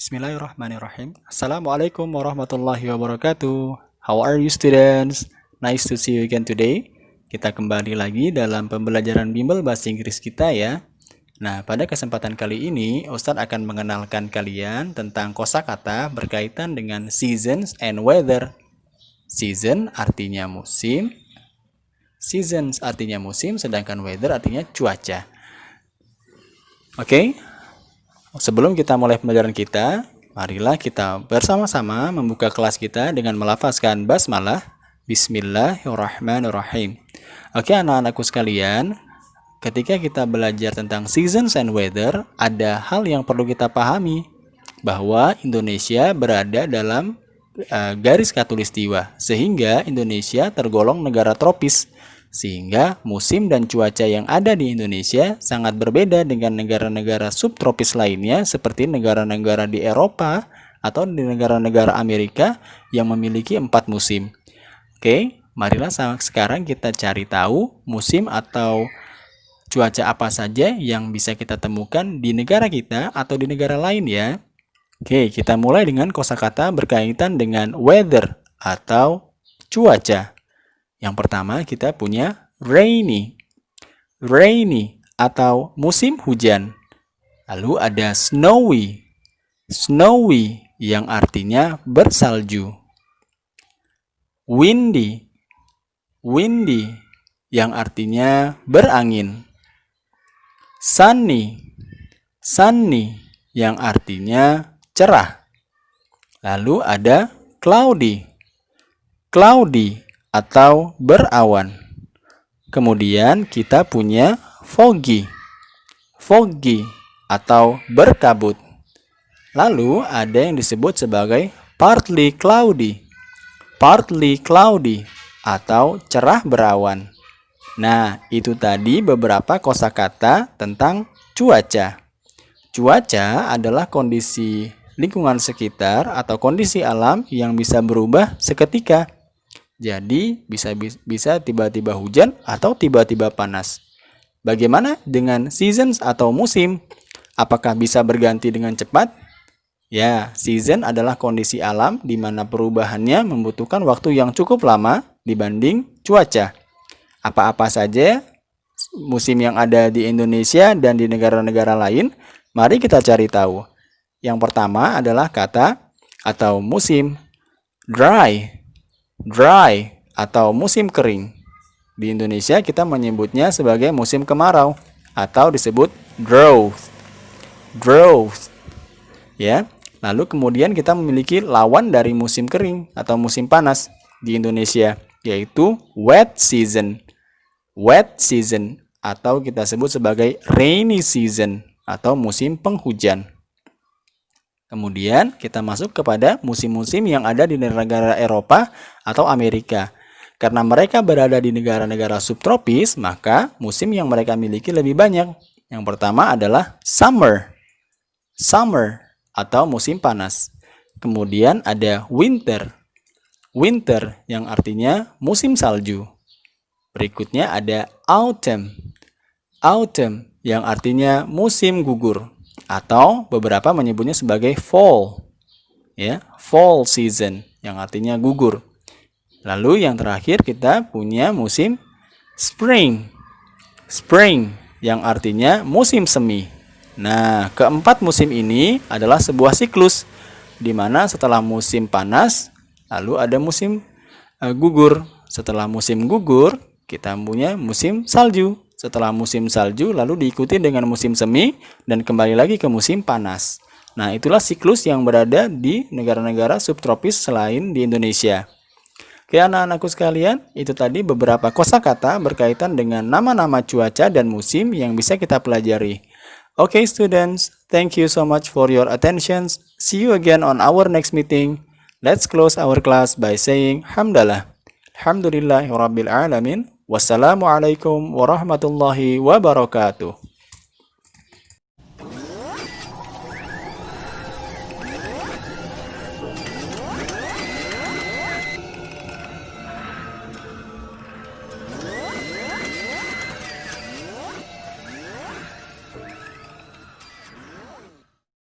Bismillahirrahmanirrahim. Assalamualaikum warahmatullahi wabarakatuh. How are you students? Nice to see you again today. Kita kembali lagi dalam pembelajaran bimbel bahasa Inggris kita ya. Nah, pada kesempatan kali ini Ustadz akan mengenalkan kalian tentang kosakata berkaitan dengan seasons and weather. Season artinya musim. Seasons artinya musim, sedangkan weather artinya cuaca. Oke? Sebelum kita mulai pembelajaran kita, marilah kita bersama-sama membuka kelas kita dengan melafazkan basmalah. Bismillahirrahmanirrahim. Oke anak-anakku sekalian, ketika kita belajar tentang seasons and weather, ada hal yang perlu kita pahami, bahwa Indonesia berada dalam garis khatulistiwa, sehingga Indonesia tergolong negara tropis. Sehingga musim dan cuaca yang ada di Indonesia sangat berbeda dengan negara-negara subtropis lainnya seperti negara-negara di Eropa atau di negara-negara Amerika yang memiliki 4 musim. Oke, marilah sekarang kita cari tahu musim atau cuaca apa saja yang bisa kita temukan di negara kita atau di negara lain ya. Oke, kita mulai dengan kosakata berkaitan dengan weather atau cuaca. Yang pertama kita punya rainy. Rainy atau musim hujan. Lalu ada snowy. Snowy yang artinya bersalju. Windy. Windy yang artinya berangin. Sunny. Sunny yang artinya cerah. Lalu ada cloudy. Cloudy atau berawan. Kemudian kita punya foggy. Foggy atau berkabut. Lalu ada yang disebut sebagai partly cloudy. Partly cloudy atau cerah berawan. Nah, itu tadi beberapa kosakata tentang cuaca. Cuaca adalah kondisi lingkungan sekitar atau kondisi alam yang bisa berubah seketika. Jadi bisa tiba-tiba hujan atau tiba-tiba panas. Bagaimana dengan seasons atau musim? Apakah bisa berganti dengan cepat? Ya, season adalah kondisi alam di mana perubahannya membutuhkan waktu yang cukup lama dibanding cuaca. Apa-apa saja musim yang ada di Indonesia dan di negara-negara lain? Mari kita cari tahu. Yang pertama adalah kata atau musim dry. Dry atau musim kering. Di Indonesia kita menyebutnya sebagai musim kemarau atau disebut drought. Drought. Ya. Lalu kemudian kita memiliki lawan dari musim kering atau musim panas di Indonesia, yaitu wet season. Wet season atau kita sebut sebagai rainy season atau musim penghujan. Kemudian kita masuk kepada musim-musim yang ada di negara Eropa atau Amerika. Karena mereka berada di negara-negara subtropis, maka musim yang mereka miliki lebih banyak. Yang pertama adalah summer. Summer atau musim panas. Kemudian ada winter. Winter yang artinya musim salju. Berikutnya ada autumn. Autumn yang artinya musim gugur. Atau beberapa menyebutnya sebagai fall. Ya, fall season yang artinya gugur. Lalu yang terakhir kita punya musim spring. Spring yang artinya musim semi. Nah, keempat musim ini adalah sebuah siklus di mana setelah musim panas lalu ada musim gugur. Setelah musim gugur kita punya musim salju. Setelah musim salju lalu diikuti dengan musim semi dan kembali lagi ke musim panas. Nah, itulah siklus yang berada di negara-negara subtropis selain di Indonesia. Oke anak-anakku sekalian, itu tadi beberapa kosakata berkaitan dengan nama-nama cuaca dan musim yang bisa kita pelajari. Oke students, thank you so much for your attention. See you again on our next meeting. Let's close our class by saying hamdalah. Alhamdulillahirabbil alamin. Wassalamualaikum warahmatullahi wabarakatuh.